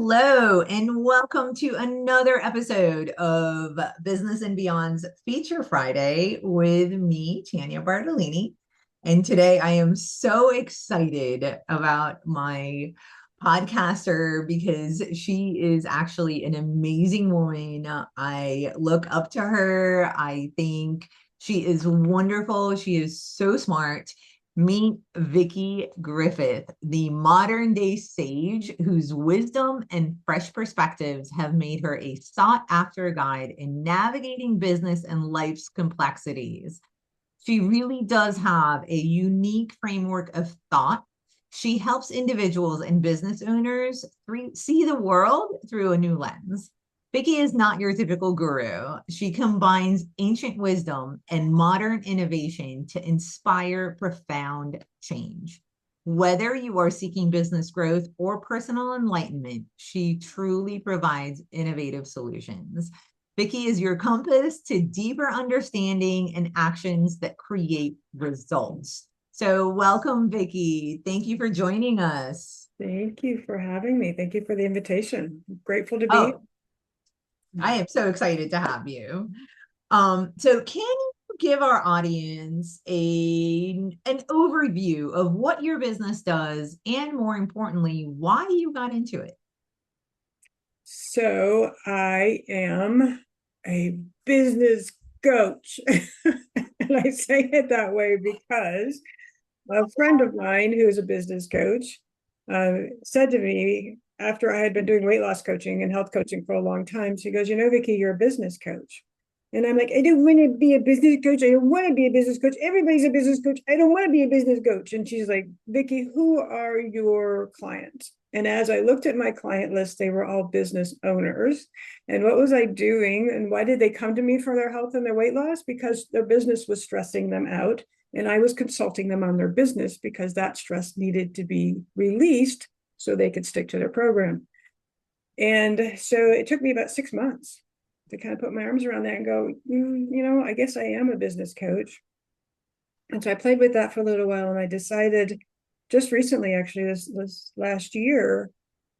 Hello, and welcome to another episode of Business and Beyond's Feature Friday with me, Tania Bartolini. And today I am so excited about my podcaster because she is actually an amazing woman. I look up to her. I think she is wonderful. She is so smart. Meet Vickie Griffith, the modern day sage whose wisdom and fresh perspectives have made her a sought after guide in navigating business and life's complexities. She really does have a unique framework of thought. She helps individuals and business owners see the world through a new lens. Vickie is not your typical guru. She combines ancient wisdom and modern innovation to inspire profound change. Whether you are seeking business growth or personal enlightenment, she truly provides innovative solutions. Vickie is your compass to deeper understanding and actions that create results. So welcome, Vickie. Thank you for joining us. Thank you for having me. Thank you for the invitation. I'm grateful to be here. Oh, I am so excited to have you. So can you give our audience an overview of what your business does and more importantly, why you got into it? So I am a business coach. And I say it that way because a friend of mine who's a business coach said to me after I had been doing weight loss coaching and health coaching for a long time, she goes, Vickie, you're a business coach. And I'm like, I don't want to be a business coach. I don't want to be a business coach. Everybody's a business coach. I don't want to be a business coach. And she's like, Vickie, who are your clients? And as I looked at my client list, they were all business owners. And what was I doing? And why did they come to me for their health and their weight loss? Because their business was stressing them out. And I was consulting them on their business because that stress needed to be released so they could stick to their program. And so it took me about 6 months to kind of put my arms around that and go, I guess I am a business coach. And so I played with that for a little while, and I decided just recently, actually, this last year,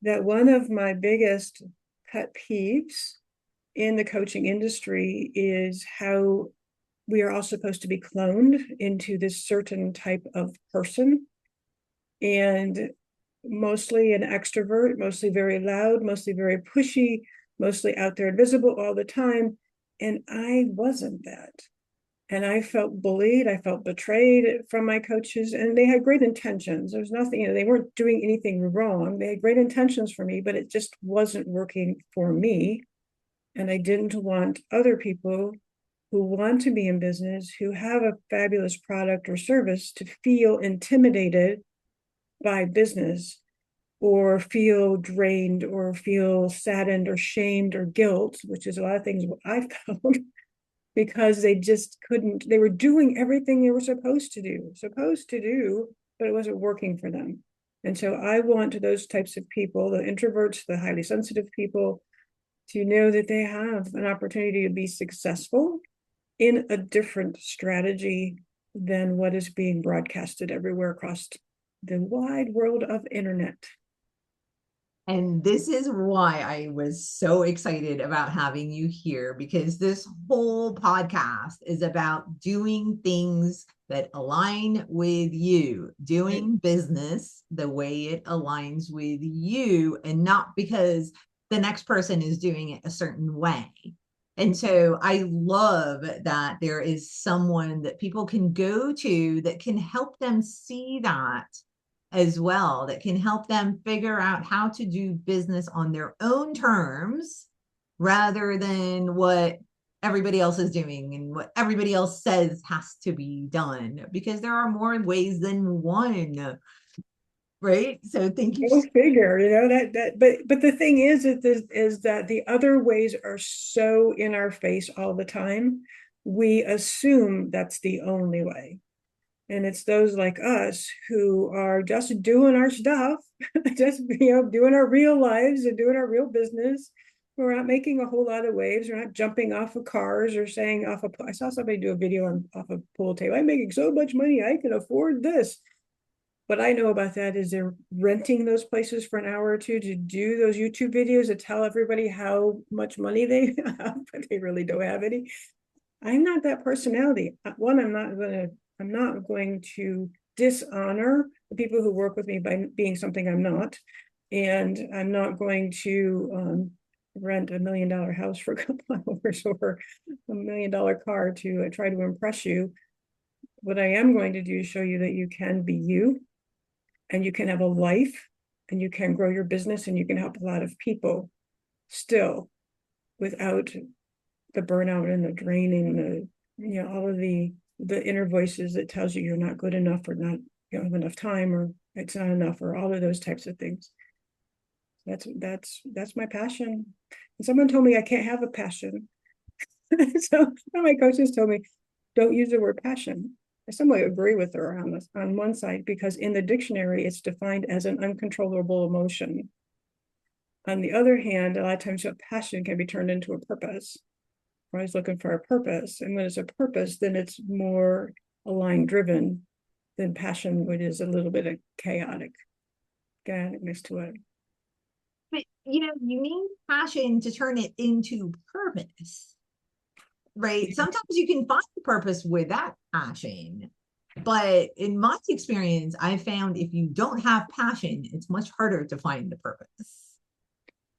that one of my biggest pet peeves in the coaching industry is how we are all supposed to be cloned into this certain type of person. And mostly an extrovert, mostly very loud, mostly very pushy, mostly out there and visible all the time. And I wasn't that. And I felt bullied. I felt betrayed from my coaches, and they had great intentions. There's nothing, they weren't doing anything wrong. They had great intentions for me, but it just wasn't working for me. And I didn't want other people who want to be in business, who have a fabulous product or service, to feel intimidated by business or feel drained or feel saddened or shamed or guilt, which is a lot of things I found, because they just couldn't, they were doing everything they were supposed to do, but it wasn't working for them. And so I want those types of people, the introverts, the highly sensitive people, to know that they have an opportunity to be successful in a different strategy than what is being broadcasted everywhere across the wide world of internet. And this is why I was so excited about having you here, because this whole podcast is about doing things that align with you, doing business the way it aligns with you, and not because the next person is doing it a certain way. And so I love that there is someone that people can go to that can help them see that as well, that can help them figure out how to do business on their own terms rather than what everybody else is doing and what everybody else says has to be done, because there are more ways than one. Right. So thank you. Go figure, but the thing is that the other ways are so in our face all the time. We assume that's the only way. And it's those like us who are just doing our stuff, just doing our real lives and doing our real business. We're not making a whole lot of waves. We're not jumping off of cars or saying I saw somebody do a video off a pool table. I'm making so much money, I can afford this. what I know about that is they're renting those places for an hour or two to do those YouTube videos to tell everybody how much money they have, but they really don't have any. I'm not that personality. One, I'm not going to dishonor the people who work with me by being something I'm not. And I'm not going to rent $1 million house for a couple hours or $1 million car to try to impress you. What I am going to do is show you that you can be you, and you can have a life, and you can grow your business, and you can help a lot of people still without the burnout and the draining, all of the inner voices that tells you you're not good enough, or not, you don't have enough time, or it's not enough, or all of those types of things. That's my passion. And someone told me I can't have a passion. So one of my coaches told me, don't use the word passion. I somewhat agree with her on one side, because in the dictionary, it's defined as an uncontrollable emotion. On the other hand, a lot of times a passion can be turned into a purpose. We're always looking for a purpose. And when it's a purpose, then it's more aligned driven than passion, which is a little bit of chaoticness to it. But you need passion to turn it into purpose, right? Sometimes you can find purpose without passion. But in my experience, I found if you don't have passion, it's much harder to find the purpose.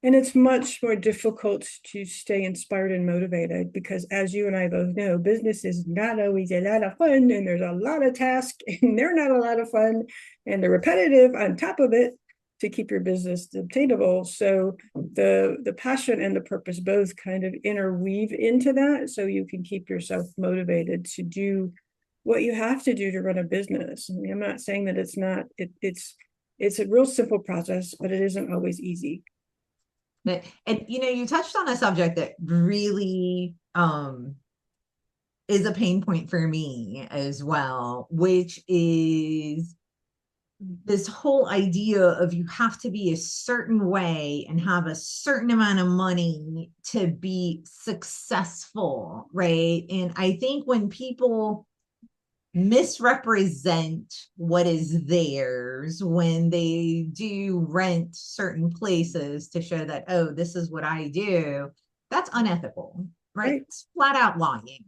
And it's much more difficult to stay inspired and motivated, because as you and I both know, business is not always a lot of fun, and there's a lot of tasks and they're not a lot of fun, and they're repetitive on top of it to keep your business obtainable. So the passion and the purpose both kind of interweave into that, so you can keep yourself motivated to do what you have to do to run a business. I mean, I'm not saying that it's a real simple process, but it isn't always easy. And you touched on a subject that really is a pain point for me as well, which is this whole idea of you have to be a certain way and have a certain amount of money to be successful, right? And I think when people misrepresent what is theirs, when they do rent certain places to show that, oh, this is what I do, that's unethical, right? It's flat out lying,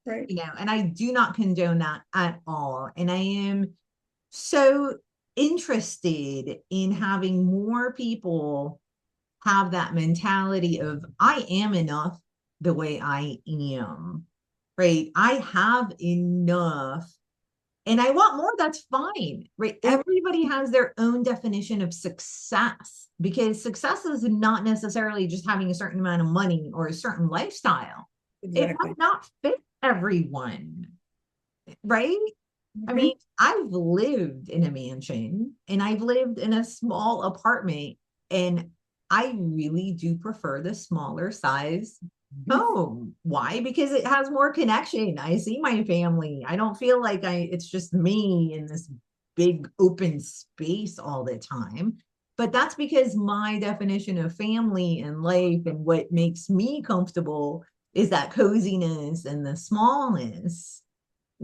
right? And I do not condone that at all. And I am so interested in having more people have that mentality of, I am enough the way I am, right? I have enough and I want more. That's fine, right? Everybody has their own definition of success, because success is not necessarily just having a certain amount of money or a certain lifestyle. Exactly. It might not fit everyone, right? I mean, I've lived in a mansion and I've lived in a small apartment, and I really do prefer the smaller size home. Why? Because it has more connection. I see my family. I don't feel like it's just me in this big open space all the time. But that's because my definition of family and life and what makes me comfortable is that coziness and the smallness.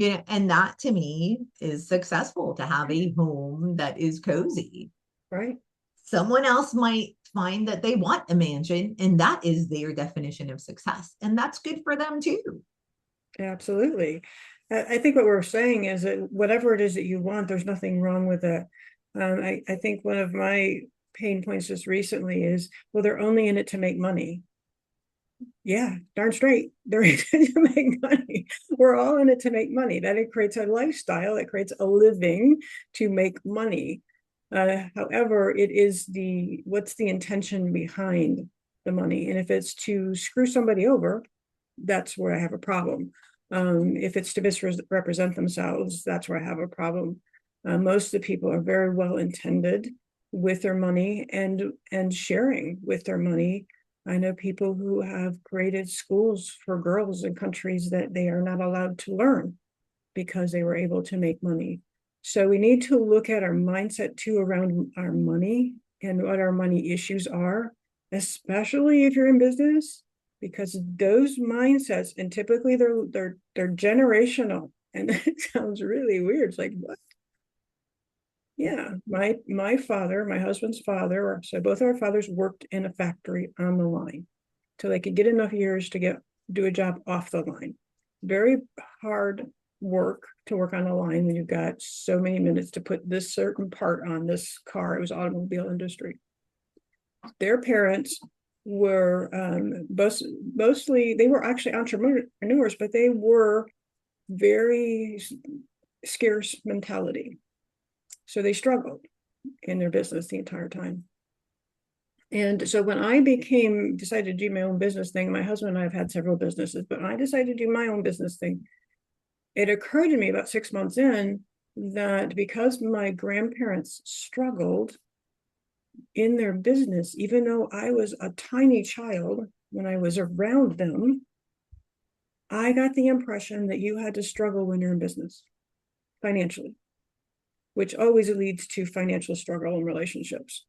And that to me is successful, to have a home that is cozy. Right. Someone else might find that they want a mansion, and that is their definition of success. And that's good for them too. Absolutely. I think what we're saying is that whatever it is that you want, there's nothing wrong with it. I think one of my pain points just recently is, well, they're only in it to make money. Yeah, darn straight. They're in it to make money. We're all in it to make money. That it creates a lifestyle, it creates a living to make money. However, it is what's the intention behind the money? And if it's to screw somebody over, that's where I have a problem. If it's to misrepresent themselves, that's where I have a problem. Most of the people are very well intended with their money and sharing with their money. I know people who have created schools for girls in countries that they are not allowed to learn because they were able to make money. So we need to look at our mindset too around our money and what our money issues are, especially if you're in business, because those mindsets, and typically they're generational. And it sounds really weird. It's like, what? Yeah, my father, my husband's father, so both our fathers worked in a factory on the line, so they could get enough years to do a job off the line. Very hard work to work on a line when you've got so many minutes to put this certain part on this car. It was automobile industry. Their parents were mostly they were actually entrepreneurs, but they were very scarce mentality. So they struggled in their business the entire time. And so when I decided to do my own business thing, my husband and I have had several businesses, but I decided to do my own business thing. It occurred to me about 6 months in that because my grandparents struggled in their business, even though I was a tiny child when I was around them, I got the impression that you had to struggle when you're in business financially, which always leads to financial struggle in relationships.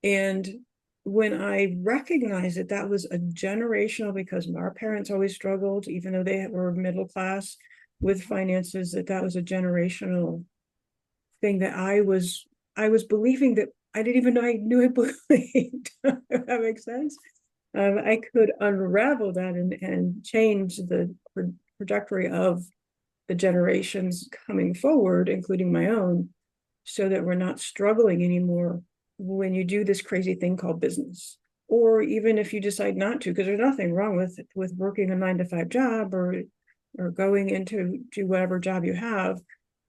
And when I recognized that that was a generational, because our parents always struggled, even though they were middle class with finances, that was a generational thing that I was believing that I didn't even know I knew I believed. If that makes sense. I could unravel that and change the trajectory of the generations coming forward, including my own, so that we're not struggling anymore when you do this crazy thing called business, or even if you decide not to, because there's nothing wrong with working a 9-to-5 job or going into whatever job you have.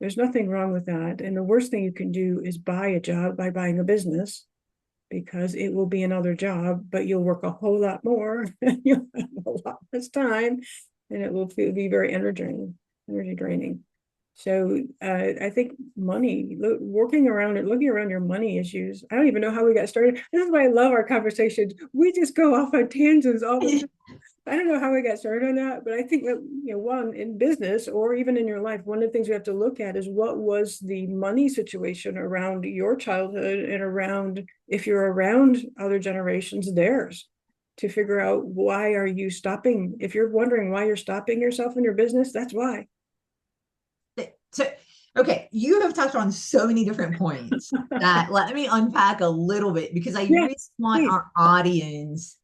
There's nothing wrong with that. And the worst thing you can do is buy a job by buying a business, because it will be another job, but you'll work a whole lot more and you'll have a lot less time, and it will be very energy draining. So I think money, looking around your money issues. I don't even know how we got started. This is why I love our conversations. We just go off on tangents all the time. I don't know how we got started on that, but I think that, one, in business or even in your life, one of the things we have to look at is what was the money situation around your childhood and around, if you're around other generations, theirs, to figure out why are you stopping. If you're wondering why you're stopping yourself in your business, that's why. So, okay, you have touched on so many different points that let me unpack a little bit, because I really want our audience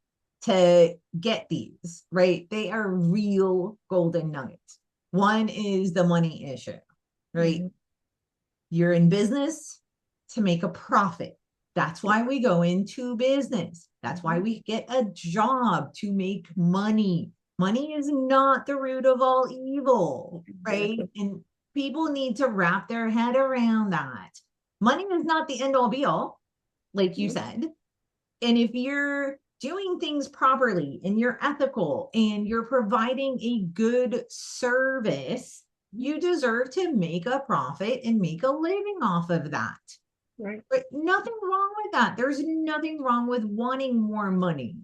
to get these, right? They are real golden nuggets. One is the money issue, right? Mm-hmm. You're in business to make a profit. That's why we go into business. That's why we get a job, to make money. Money is not the root of all evil, right? And people need to wrap their head around that. Money is not the end all be all, like you said. And if you're doing things properly and you're ethical and you're providing a good service, you deserve to make a profit and make a living off of that. Right. But nothing wrong with that. There's nothing wrong with wanting more money.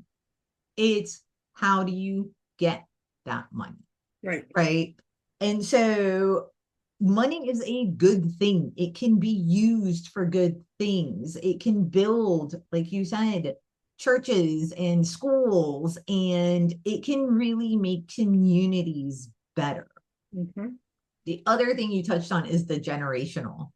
It's how do you get that money? Right. Right. And so money is a good thing. It can be used for good things. It can build, like you said, churches and schools, and it can really make communities better. Mm-hmm. The other thing you touched on is the generational,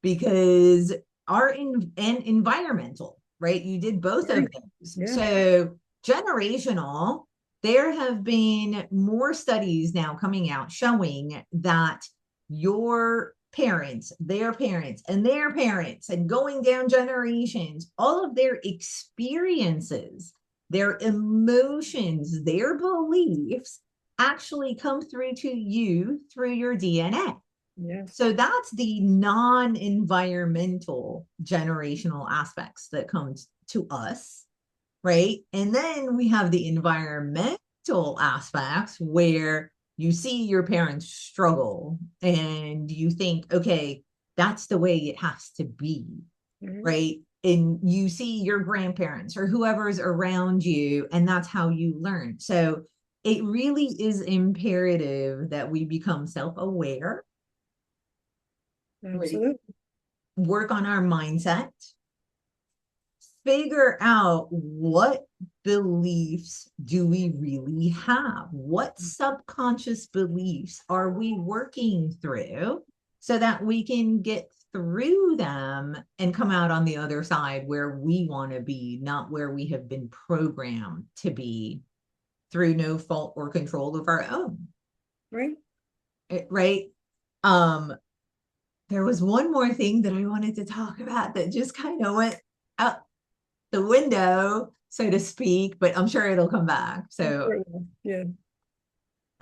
because and environmental, right? You did both of those. Yeah. So generational, there have been more studies now coming out showing that your parents, their parents, and their parents, and going down generations, all of their experiences, their emotions, their beliefs actually come through to you through your DNA. Yes. So that's the non-environmental generational aspects that comes to us, right? And then we have the environmental aspects where you see your parents struggle and you think, okay, that's the way it has to be, right? And you see your grandparents or whoever's around you, and that's how you learn. So it really is imperative that we become self-aware. Absolutely. Right? Work on our mindset, figure out what beliefs do we really have? What subconscious beliefs are we working through so that we can get through them and come out on the other side where we want to be, not where we have been programmed to be through no fault or control of our own. Right. Right. Um, there was one more thing that I wanted to talk about that just kind of went out the window, so to speak, but I'm sure it'll come back. So, Yeah.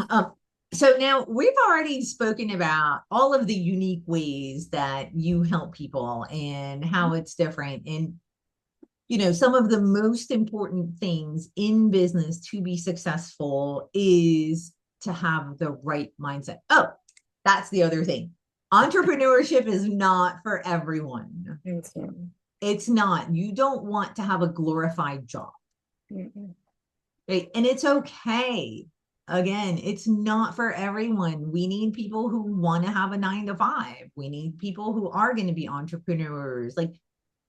um, so now we've already spoken about all of the unique ways that you help people and how it's different. And, some of the most important things in business to be successful is to have the right mindset. Oh, that's the other thing. Entrepreneurship is not for everyone. It's not. It's not. You don't want to have a glorified job. Mm-mm. Right? And it's okay. Again, it's not for everyone. We need people who want to have a 9 to 5. We need people who are going to be entrepreneurs. Like,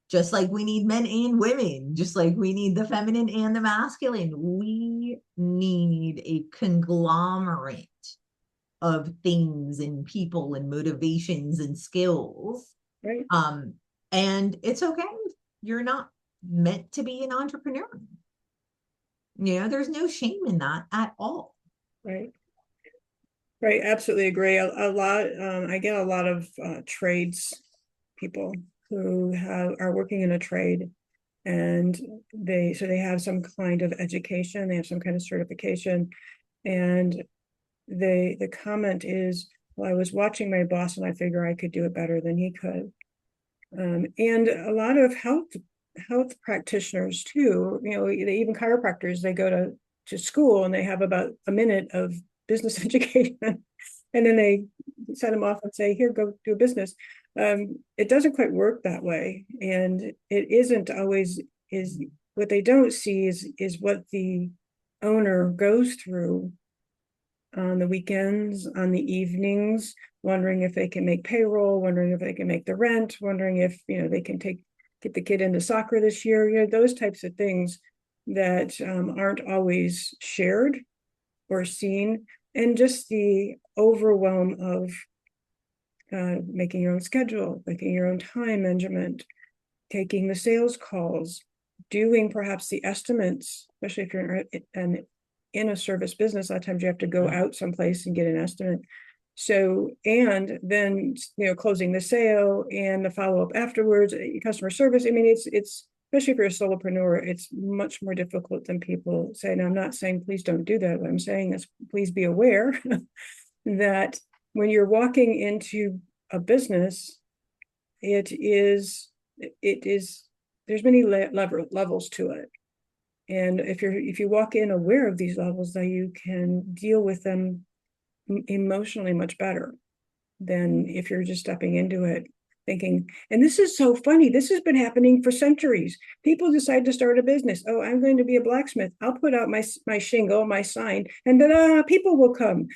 just like we need men and women, just like we need the feminine and the masculine. We need a conglomerate of things and people and motivations and skills. Right. And it's okay. You're not meant to be an entrepreneur. There's no shame in that at all. Right. Right. Absolutely agree. A lot. I get a lot of trades people who are working in a trade, and they have some kind of education, they have some kind of certification, and the comment is, well, I was watching my boss and I figure I could do it better than he could. And a lot of health practitioners too, even chiropractors, they go to school and they have about a minute of business education, and then they set them off and say, here, go do a business. It doesn't quite work that way. And it isn't always, is what they don't see is what the owner goes through on the weekends, on the evenings, wondering if they can make payroll, wondering if they can make the rent, wondering if, they can get the kid into soccer this year, those types of things that aren't always shared or seen. And just the overwhelm of making your own schedule, making your own time management, taking the sales calls, doing perhaps the estimates, especially if you're in a service business. A lot of times you have to go out someplace and get an estimate. So, and then, closing the sale and the follow-up afterwards, customer service. I mean, it's especially if you're a solopreneur, it's much more difficult than people say. Now, I'm not saying please don't do that. What I'm saying is please be aware that when you're walking into a business, there's many levels to it. And if you walk in aware of these levels, then you can deal with them emotionally much better than if you're just stepping into it thinking, and this is so funny, this has been happening for centuries. People decide to start a business. Oh, I'm going to be a blacksmith. I'll put out my shingle, my sign, and then people will come.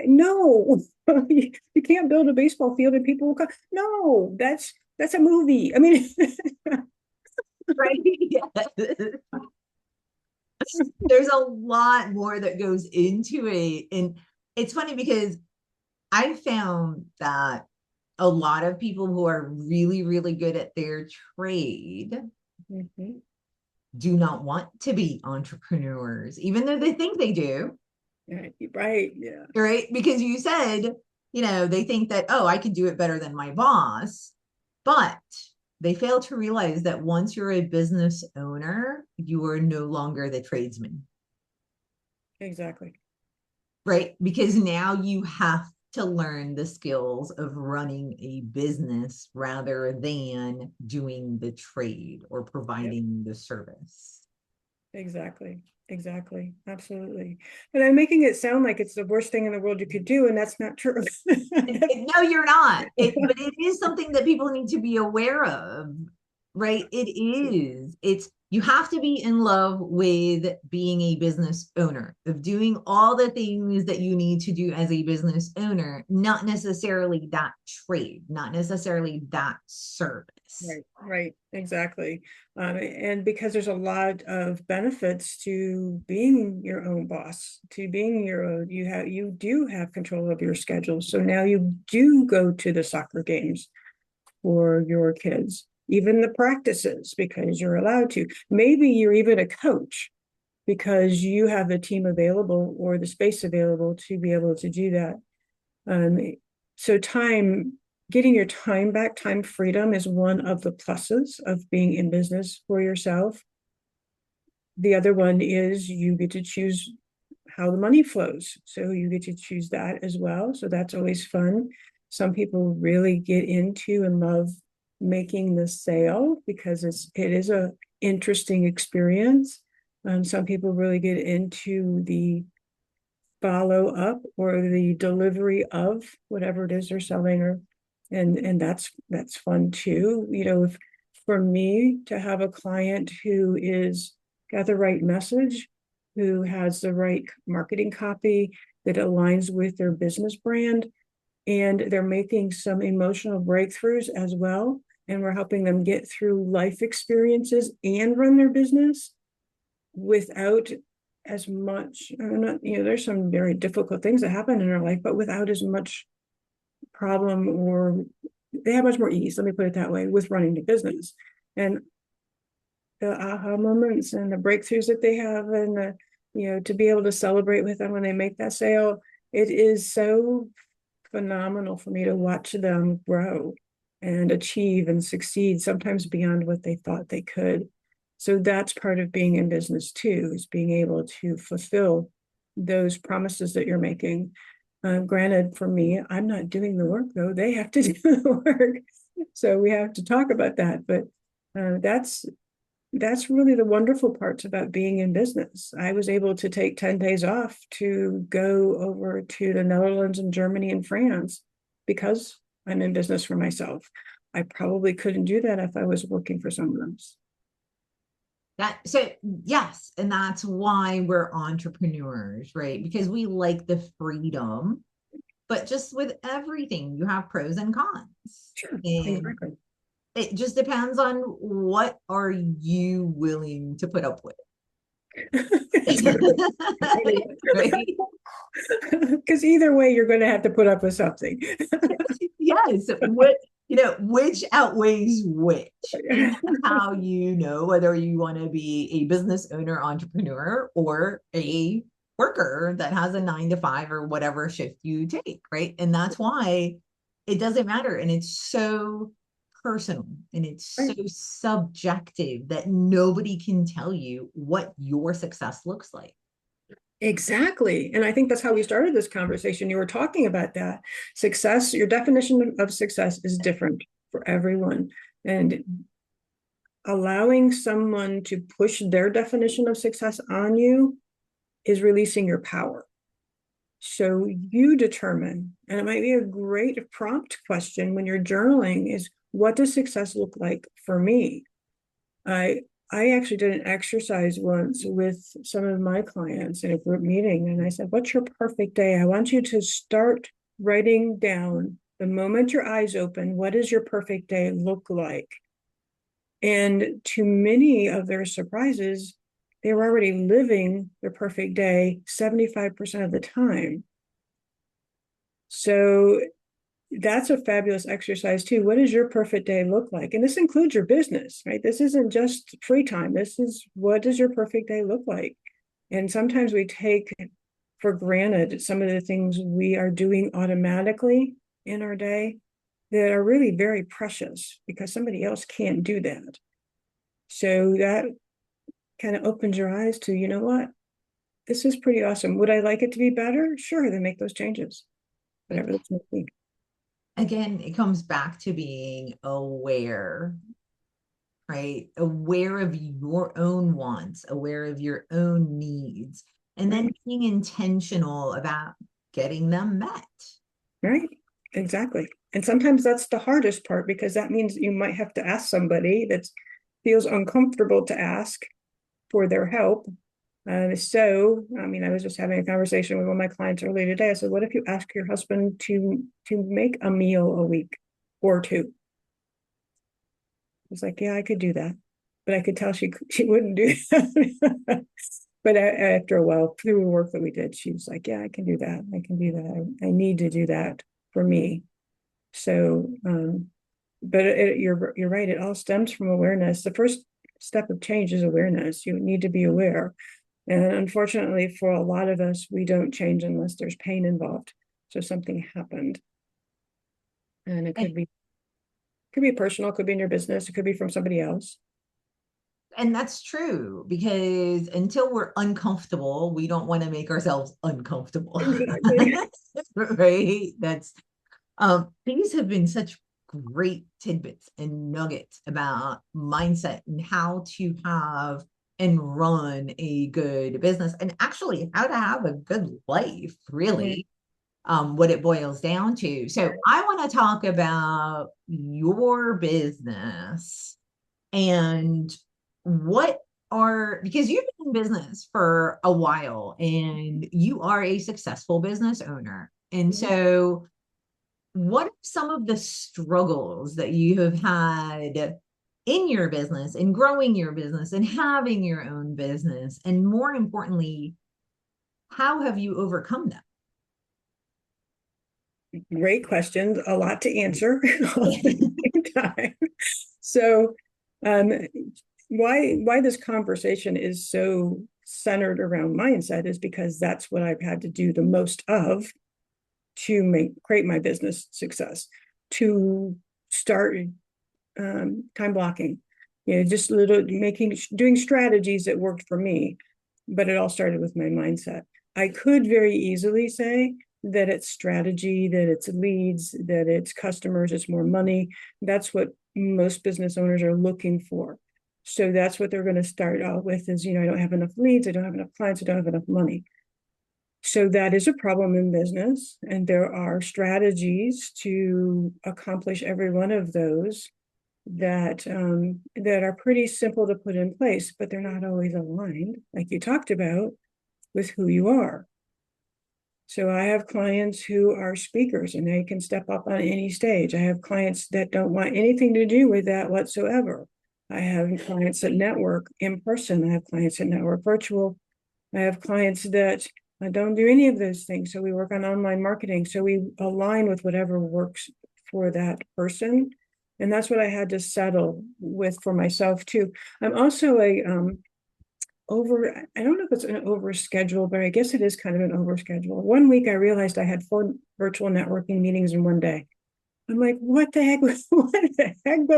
No, you can't build a baseball field and people will come. No, that's a movie. I mean, right? There's a lot more that goes into it. And it's funny because I found that a lot of people who are really, really good at their trade do not want to be entrepreneurs, even though they think they do. Right. Yeah. Right. Because you said, they think that, oh, I can do it better than my boss. But they fail to realize that once you're a business owner, you are no longer the tradesman. Exactly. Right? Because now you have to learn the skills of running a business rather than doing the trade or providing the service. Exactly. Absolutely. And I'm making it sound like it's the worst thing in the world you could do, and that's not true. No, you're not. But it is something that people need to be aware of, right? It is. you have to be in love with being a business owner, of doing all the things that you need to do as a business owner, not necessarily that trade, not necessarily that service. Right, exactly. And because there's a lot of benefits to being your own boss, to being your own, you do have control of your schedule. So now you do go to the soccer games for your kids, even the practices, because you're allowed to. Maybe you're even a coach because you have the team available or the space available to be able to do that. Um, so getting your time back, time freedom is one of the pluses of being in business for yourself. The other one is you get to choose how the money flows. So you get to choose that as well. So that's always fun. Some people really get into and love making the sale because it is a interesting experience. Some people really get into the follow up or the delivery of whatever it is they're selling, or and that's fun too. If for me to have a client who is got the right message, who has the right marketing copy that aligns with their business brand, and they're making some emotional breakthroughs as well, and we're helping them get through life experiences and run their business without as much, not, there's some very difficult things that happen in our life, but without as much problem, or they have much more ease, let me put it that way, with running the business. And the aha moments and the breakthroughs that they have, and to be able to celebrate with them when they make that sale, it is so phenomenal for me to watch them grow and achieve and succeed, sometimes beyond what they thought they could. So that's part of being in business too, is being able to fulfill those promises that you're making. Granted, for me, I'm not doing the work though; they have to do the work. So we have to talk about that. But that's really the wonderful parts about being in business. I was able to take 10 days off to go over to the Netherlands and Germany and France because I'm in business for myself. I probably couldn't do that if I was working for someone else. Yes, and that's why we're entrepreneurs, right? Because we like the freedom, but just with everything, you have pros and cons. Sure, And exactly. it just depends on what are you willing to put up with. Right? Because either way, you're going to have to put up with something. Yes. Which outweighs which. And that's how you know whether you want to be a business owner, entrepreneur, or a worker that has a 9 to 5 or whatever shift you take, right? And that's why it doesn't matter. And it's so personal and it's so Right. subjective that nobody can tell you what your success looks like. Exactly. And I think that's how we started this conversation. You were talking about that. Success, your definition of success is different for everyone. And allowing someone to push their definition of success on you is releasing your power. So you determine, and it might be a great prompt question when you're journaling is, what does success look like for me? I actually did an exercise once with some of my clients in a group meeting, and I said, what's your perfect day? I want you to start writing down the moment your eyes open, what does your perfect day look like? And to many of their surprises, they were already living their perfect day 75% of the time. So that's a fabulous exercise too. What does your perfect day look like? And this includes your business, right? This isn't just free time. This is, what does your perfect day look like? And sometimes we take for granted some of the things we are doing automatically in our day that are really very precious because somebody else can't do that. So that kind of opens your eyes to, you know what? This is pretty awesome. Would I like it to be better? Sure, then make those changes, whatever that's going to be. Again, it comes back to being aware, right? Aware of your own wants, aware of your own needs, and then being intentional about getting them met. Right, exactly. And sometimes that's the hardest part because that means you might have to ask somebody that's feels uncomfortable to ask for their help. I was just having a conversation with one of my clients earlier today. I said, what if you ask your husband to make a meal a week or two? It's like, yeah, I could do that, but I could tell she wouldn't do that. But after a while, through the work that we did, she was like, yeah, I can do that. I can do that. I need to do that for me. So, but you're right. It all stems from awareness. The first step of change is awareness. You need to be aware. And unfortunately, for a lot of us, we don't change unless there's pain involved. So something happened. And it could be personal, it could be in your business, it could be from somebody else. And that's true, because until we're uncomfortable, we don't want to make ourselves uncomfortable. Exactly. Right? That's these have been such great tidbits and nuggets about mindset and how to have and run a good business, and actually how to have a good life, really. What it boils down to. So I want to talk about your business and what are, because you've been in business for a while and you are a successful business owner. And so what are some of the struggles that you have had in your business and growing your business and having your own business? And more importantly, how have you overcome them? Great questions, a lot to answer all at the same time. So, um, why this conversation is so centered around mindset is because that's what I've had to do the most of to create my business success, to start time blocking, just doing strategies that worked for me, but it all started with my mindset. I could very easily say that it's strategy, that it's leads, that it's customers, it's more money. That's what most business owners are looking for. So that's what they're going to start out with is, I don't have enough leads, I don't have enough clients, I don't have enough money. So that is a problem in business. And there are strategies to accomplish every one of those that are pretty simple to put in place, but they're not always aligned, like you talked about, with who you are. So I have clients who are speakers and they can step up on any stage. I have clients that don't want anything to do with that whatsoever. I have clients that network in person. I have clients that network virtual. I have clients that don't do any of those things. So we work on online marketing. So we align with whatever works for that person. And that's what I had to settle with for myself too. I'm also I don't know if it's an overschedule, but I guess it is kind of an overschedule. One week I realized I had 4 virtual networking meetings in one day. I'm like, what the heck was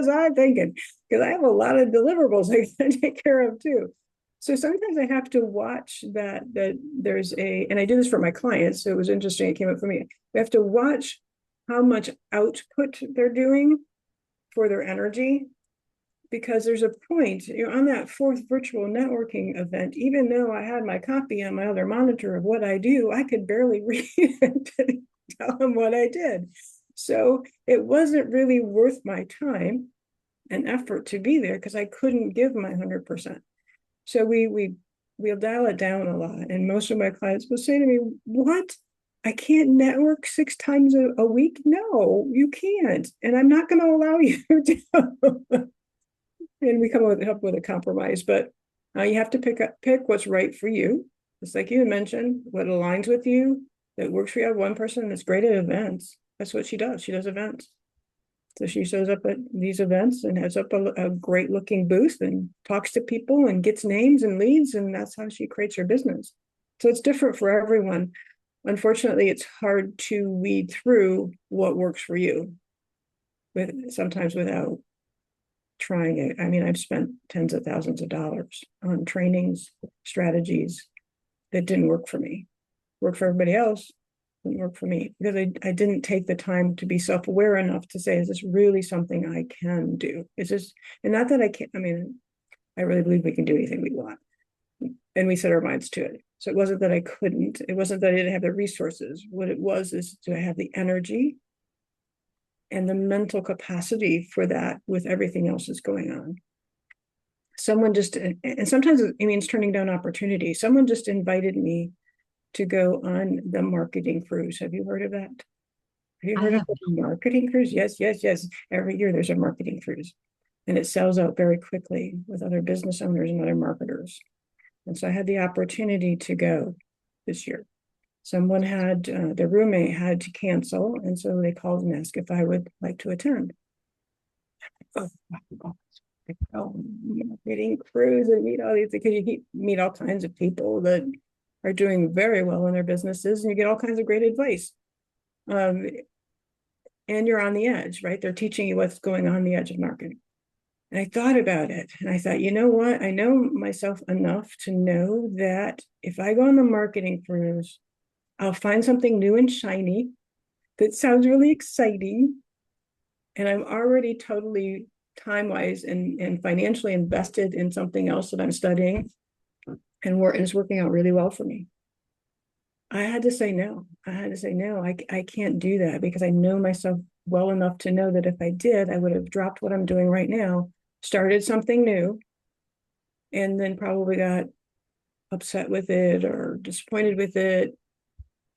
I thinking? Because I have a lot of deliverables I gotta take care of too. So sometimes I have to watch that there's and I do this for my clients, so it was interesting, it came up for me. We have to watch how much output they're doing for their energy, because there's a point, on that 4th virtual networking event, even though I had my copy on my other monitor of what I do, I could barely read it to tell them what I did. So it wasn't really worth my time and effort to be there because I couldn't give my 100%. So we'll dial it down a lot. And most of my clients will say to me, what? I can't network 6 times a week? No, you can't. And I'm not going to allow you to. And we come up with a compromise, but you have to pick what's right for you. Just like you mentioned, what aligns with you, that works for you. I have one person that's great at events. That's what she does. She does events. So she shows up at these events and has up a great looking booth and talks to people and gets names and leads. And that's how she creates her business. So it's different for everyone. Unfortunately, it's hard to weed through what works for you, sometimes without trying it. I mean, I've spent tens of thousands of dollars on trainings, strategies that didn't work for me. Worked for everybody else, didn't work for me because I didn't take the time to be self-aware enough to say, is this really something I can do? Is this, and not that I can't, I mean, I really believe we can do anything we want. And we set our minds to it. So it wasn't that I couldn't, it wasn't that I didn't have the resources. What it was is, do I have the energy and the mental capacity for that with everything else that's going on? someone just, and sometimes it means turning down opportunity. Someone just invited me to go on the marketing cruise. Have you heard of that? Have you I heard of have. the marketing cruise? Yes, yes, yes. Every year there's a marketing cruise, and it sells out very quickly with other business owners and other marketers. And so I had the opportunity to go this year. Someone had, their roommate had to cancel, and so they called and asked if I would like to attend. Oh, marketing cruise and meet all these, because you meet all kinds of people that are doing very well in their businesses, and you get all kinds of great advice. Um, and you're on the edge, right? They're teaching you what's going on the edge of marketing. And I thought about it, and I thought, you know what? I know myself enough to know that if I go on the marketing cruise, I'll find something new and shiny that sounds really exciting. And I'm already totally time-wise and financially invested in something else that I'm studying, and it's working out really well for me. I had to say no. I had to say no. I can't do that, because I know myself well enough to know that if I did, I would have dropped what I'm doing right now, started something new, and then probably got upset with it or disappointed with it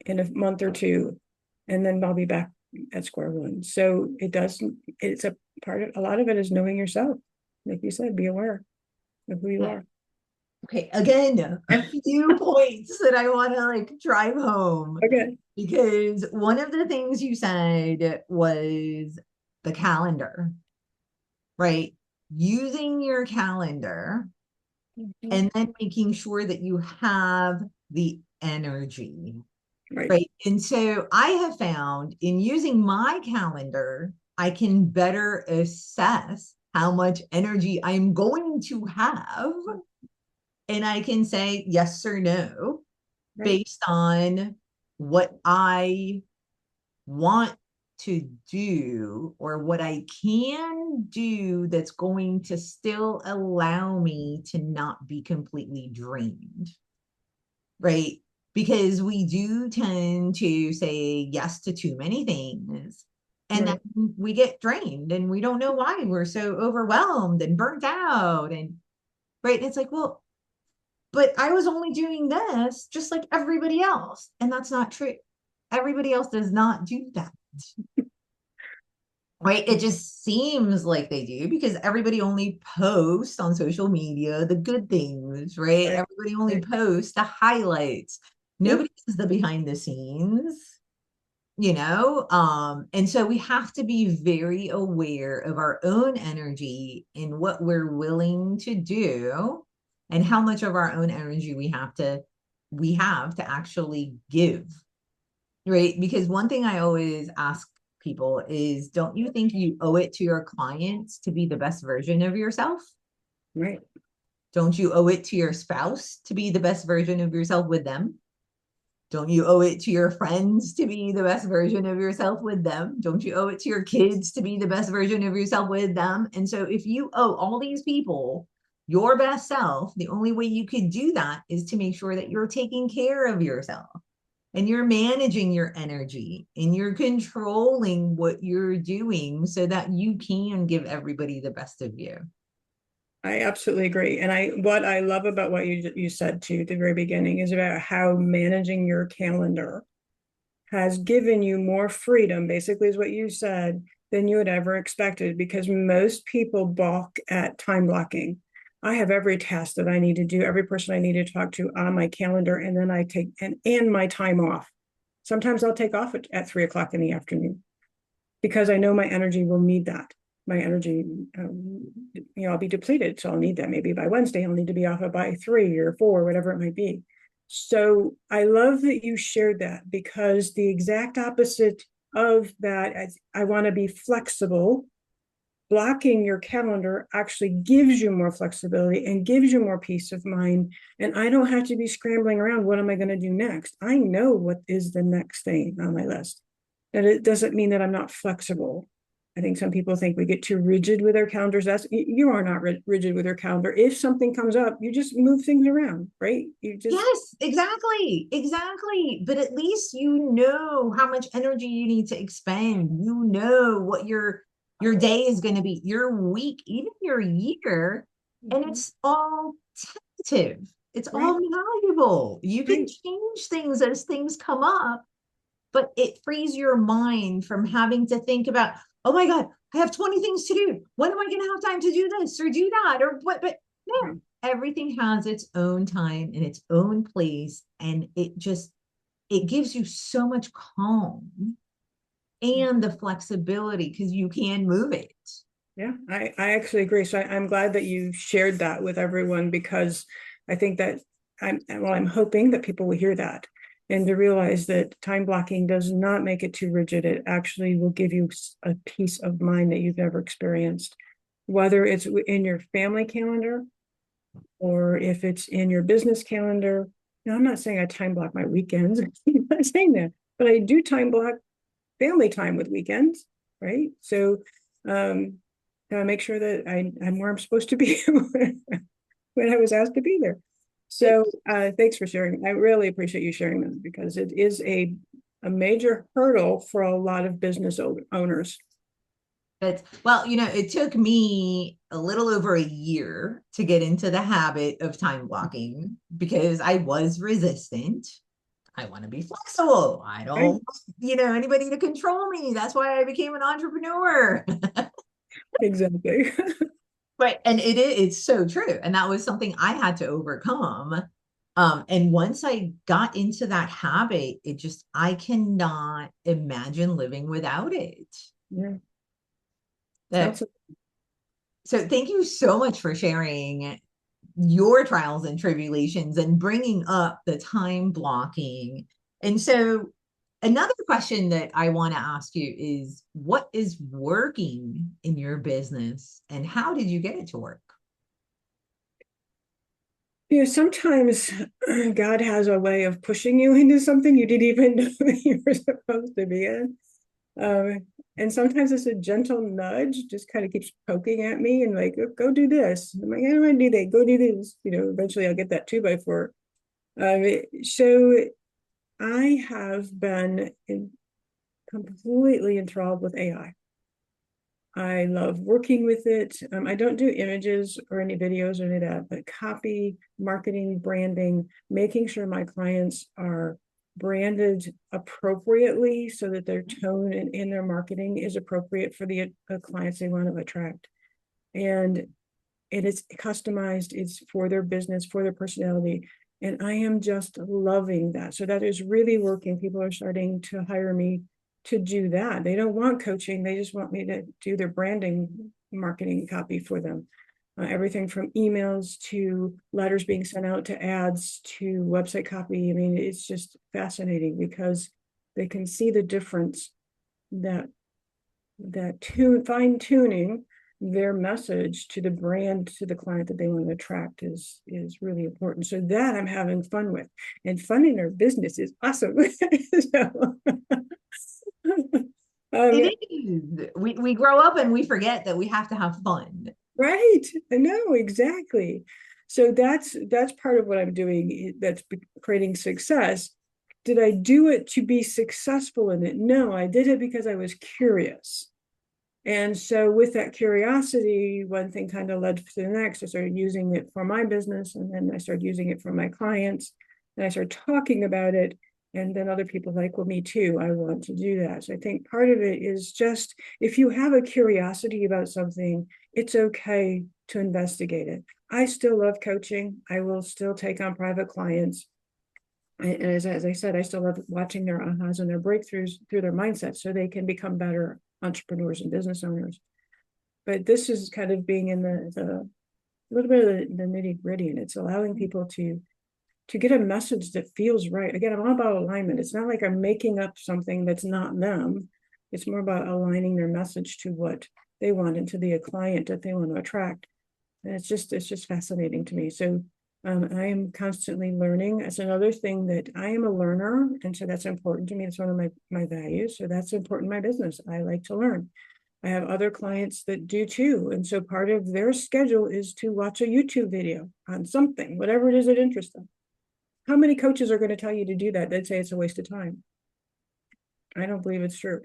in a month or two, and then I'll be back at square one. So it's a part of, a lot of it is knowing yourself. Like you said, be aware of who you are. Okay, again, a few points that I want to like drive home, Okay. because one of the things you said was the calendar, right? Using your calendar Mhm. and then making sure that you have the energy, Right. right? And so I have found in using my calendar, I can better assess how much energy I'm going to have. And I can say yes or no Right. based on what I want to do or what I can do that's going to still allow me to not be completely drained, right? Because we do tend to say yes to too many things. And Right. then we get drained and we don't know why we're so overwhelmed and burnt out. And right. And it's like, well, but I was only doing this just like everybody else. And that's not true. Everybody else does not do that. Right. It just seems like they do because everybody only posts on social media the good things, right? Right. Everybody only Right. posts the highlights. Yep. Nobody sees the behind the scenes, and so we have to be very aware of our own energy and what we're willing to do and how much of our own energy we have to actually give, right? Because one thing I always ask people is, don't you think you owe it to your clients to be the best version of yourself? Right. Don't you owe it to your spouse to be the best version of yourself with them? Don't you owe it to your friends to be the best version of yourself with them? Don't you owe it to your kids to be the best version of yourself with them? And so if you owe all these people your best self, the only way you could do that is to make sure that you're taking care of yourself and you're managing your energy and you're controlling what you're doing so that you can give everybody the best of you. I absolutely agree. And what I love about what you said too at the very beginning is about how managing your calendar has given you more freedom, basically, is what you said, than you had ever expected, because most people balk at time blocking. I have every task that I need to do, every person I need to talk to on my calendar, and then I take and my time off. Sometimes I'll take off at 3 o'clock in the afternoon because I know my energy will need that. My energy, I'll be depleted, so I'll need that. Maybe by Wednesday, I'll need to be off by 3 or 4, whatever it might be. So I love that you shared that, because the exact opposite of that, I want to be flexible. Blocking your calendar actually gives you more flexibility and gives you more peace of mind. And I don't have to be scrambling around. What am I going to do next? I know what is the next thing on my list. And it doesn't mean that I'm not flexible. I think some people think we get too rigid with our calendars. You are not rigid with your calendar. If something comes up, you just move things around, right? You just Yes, exactly. Exactly. But at least you know how much energy you need to expend. You know what your day is going to be, your week, even your year. and Mhm. it's all tentative. It's Right, all malleable. You can right. change things as things come up, but it frees your mind from having to think about, oh my God, I have 20 things to do. When am I going to have time to do this or do that or what? But no, Right. everything has its own time and its own place. And it gives you so much calm and the flexibility because you can move it. Yeah, I actually agree. So I'm glad that you shared that with everyone because I think that I'm hoping that people will hear that and to realize that time blocking does not make it too rigid. It actually will give you a peace of mind that you've never experienced, whether it's in your family calendar or if it's in your business calendar. Now, I'm not saying I time block my weekends. I'm not saying that, but I do time block family time with weekends, right? So make sure that I'm where I'm supposed to be when I was asked to be there. So thanks for sharing. I really appreciate you sharing that because it is a major hurdle for a lot of business owners. But well, it took me a little over a year to get into the habit of time blocking because I was resistant. I want to be flexible. I Right? don't, anybody to control me. That's why I became an entrepreneur. Exactly. But and it's so true. And that was something I had to overcome. And once I got into that habit, I cannot imagine living without it. Yeah. That Absolutely. So thank you so much for sharing your trials and tribulations and bringing up the time blocking. And so another question that I want to ask you is what is working in your business and how did you get it to work? Sometimes God has a way of pushing you into something you didn't even know that you were supposed to be in. And sometimes it's a gentle nudge, just kind of keeps poking at me and like, go do this. I'm like, I don't want to do that. Go do this. Eventually I'll get that 2x4. So I have been completely enthralled with AI. I love working with it. I don't do images or any videos or any of that, but copy, marketing, branding, making sure my clients are branded appropriately so that their tone in their marketing is appropriate for the clients they want to attract. And it is customized, it's for their business, for their personality. And I am just loving that. So that is really working. People are starting to hire me to do that. They don't want coaching, they just want me to do their branding marketing copy for them. Everything from emails to letters being sent out to ads to website copy. I mean, it's just fascinating because they can see the difference that fine tuning their message to the brand to the client that they want to attract is really important. So that I'm having fun with, and fun in our business is awesome. So, um, It is. We grow up and we forget that we have to have fun. right? I know exactly. So that's part of what I'm doing. That's creating success. Did I do it to be successful in it? No, I did it because I was curious. And so with that curiosity, one thing kind of led to the next. I started using it for my business, and then I started using it for my clients, and I started talking about it. And then other people like, well, me too, I want to do that. So I think part of it is just if you have a curiosity about something, it's okay to investigate it. I still love coaching. I will still take on private clients. And as I said, I still love watching their ahas and their breakthroughs through their mindset so they can become better entrepreneurs and business owners. But this is kind of being in the little bit of the nitty gritty, and it's allowing people to get a message that feels right. Again, I'm all about alignment. It's not like I'm making up something that's not them. It's more about aligning their message to what they want and to the client that they want to attract. And it's just fascinating to me. So I am constantly learning. It's another thing that I am a learner, and so that's important to me. It's one of my values. So that's important in my business. I like to learn. I have other clients that do too. And so part of their schedule is to watch a YouTube video on something, whatever it is that interests them. How many coaches are going to tell you to do that? They'd say it's a waste of time. I don't believe it's true.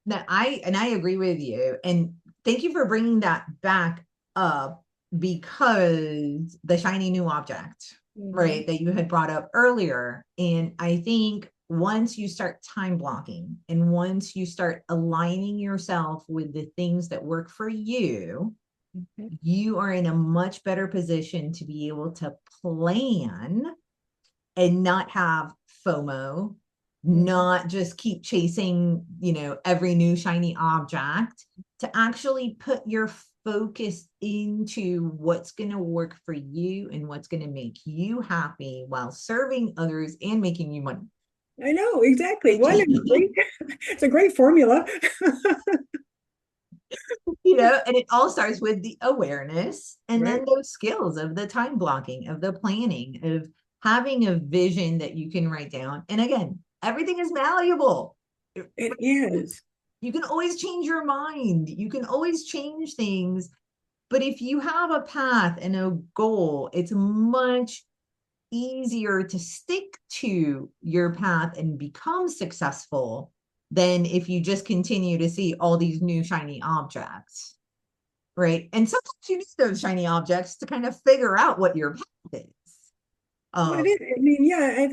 Now, I agree with you. And thank you for bringing that back up because the shiny new object, right, that you had brought up earlier. And I think once you start time blocking and once you start aligning yourself with the things that work for you, you are in a much better position to be able to plan and not have FOMO, not just keep chasing, every new shiny object, to actually put your focus into what's going to work for you and what's going to make you happy while serving others and making you money. I know, exactly. It's a great formula. And it all starts with the awareness and then those skills of the time blocking, of the planning, of having a vision that you can write down. And again, everything is malleable. It is. You can always change your mind. You can always change things. But if you have a path and a goal, it's much easier to stick to your path and become successful than if you just continue to see all these new shiny objects. Right. And sometimes you need those shiny objects to kind of figure out what your path is. I mean, yeah,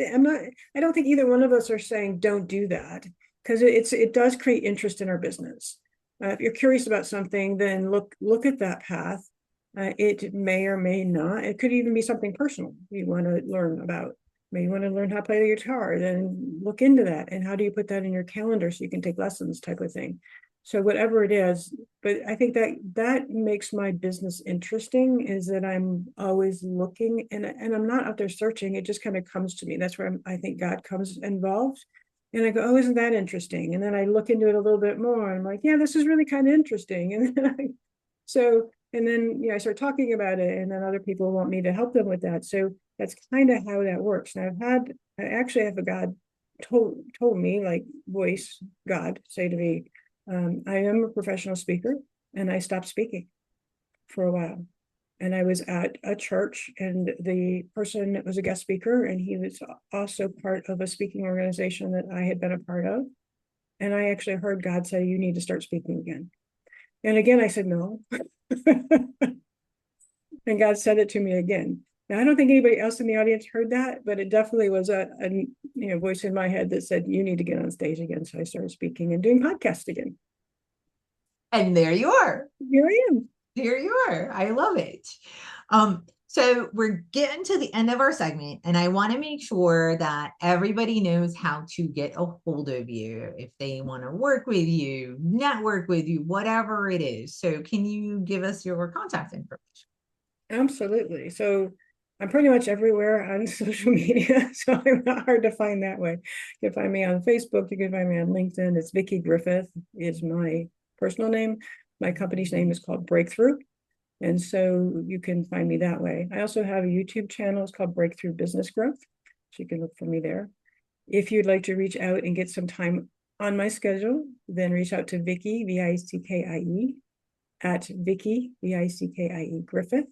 I don't think either one of us are saying don't do that, because it does create interest in our business. If you're curious about something, then look at that path. It may or may not. It could even be something personal you want to learn about. Maybe you want to learn how to play the guitar, then look into that. And how do you put that in your calendar so you can take lessons, type of thing. So whatever it is, but I think that makes my business interesting, is that I'm always looking, and I'm not out there searching. It just kind of comes to me. That's where I think God comes involved. And I go, oh, isn't that interesting? And then I look into it a little bit more. And I'm like, yeah, this is really kind of interesting. And then I start talking about it, and then other people want me to help them with that. So that's kind of how that works. And I actually have a God told me, like voice, God say to me, I am a professional speaker, and I stopped speaking for a while. And I was at a church, and the person was a guest speaker, and he was also part of a speaking organization that I had been a part of. And I actually heard God say, you need to start speaking again. And again, I said, no. And God said it to me again. Now, I don't think anybody else in the audience heard that, but it definitely was a voice in my head that said, you need to get on stage again. So I started speaking and doing podcasts again. And there you are. Here I am. Here you are. I love it. So we're getting to the end of our segment, and I want to make sure that everybody knows how to get a hold of you if they want to work with you, network with you, whatever it is. So can you give us your contact information? Absolutely. So I'm pretty much everywhere on social media, so I'm not hard to find that way. You can find me on Facebook. You can find me on LinkedIn. It's Vickie Griffith is my personal name. My company's name is called Breakthrough. And so you can find me that way. I also have a YouTube channel. It's called Breakthrough Business Growth. So you can look for me there. If you'd like to reach out and get some time on my schedule, then reach out to Vickie, Vickie, at Vickie, Vickie Griffith,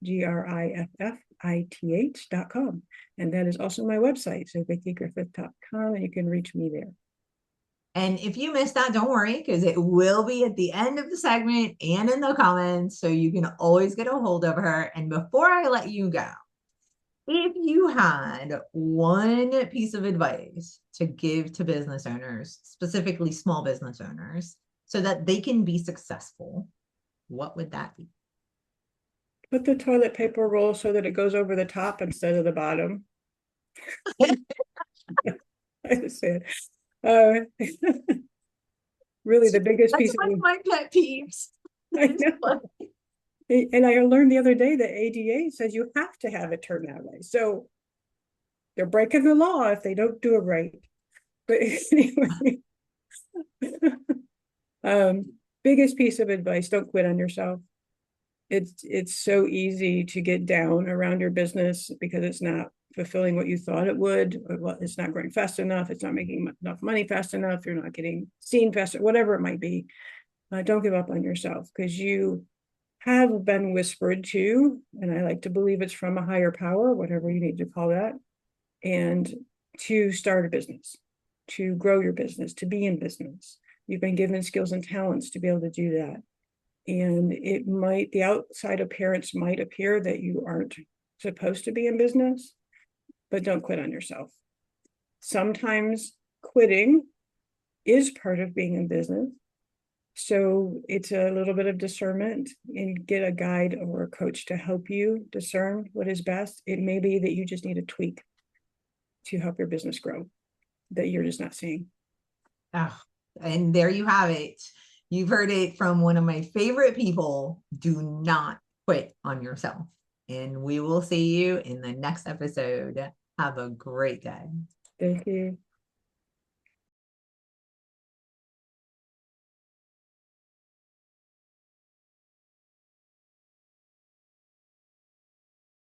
GRIFFITH.com. And that is also my website. So VickieGriffith.com, and you can reach me there. And if you missed that, don't worry, because it will be at the end of the segment and in the comments. So you can always get a hold of her. And before I let you go, if you had one piece of advice to give to business owners, specifically small business owners, so that they can be successful, what would that be? Put the toilet paper roll so that it goes over the top instead of the bottom. I said, really, the biggest piece of my pet peeves. I know. And I learned the other day that ADA says you have to have it turned that way. So they're breaking the law if they don't do it right. But anyway, biggest piece of advice: don't quit on yourself. It's so easy to get down around your business because it's not fulfilling what you thought it would. It's not growing fast enough. It's not making enough money fast enough. You're not getting seen fast, whatever it might be. Don't give up on yourself, because you have been whispered to, and I like to believe it's from a higher power, whatever you need to call that, and to start a business, to grow your business, to be in business. You've been given skills and talents to be able to do that. And the outside appearance might appear that you aren't supposed to be in business, but don't quit on yourself. Sometimes quitting is part of being in business. So it's a little bit of discernment, and get a guide or a coach to help you discern what is best. It may be that you just need a tweak to help your business grow that you're just not seeing. Oh, and there you have it. You've heard it from one of my favorite people. Do not quit on yourself. And we will see you in the next episode. Have a great day. Thank you.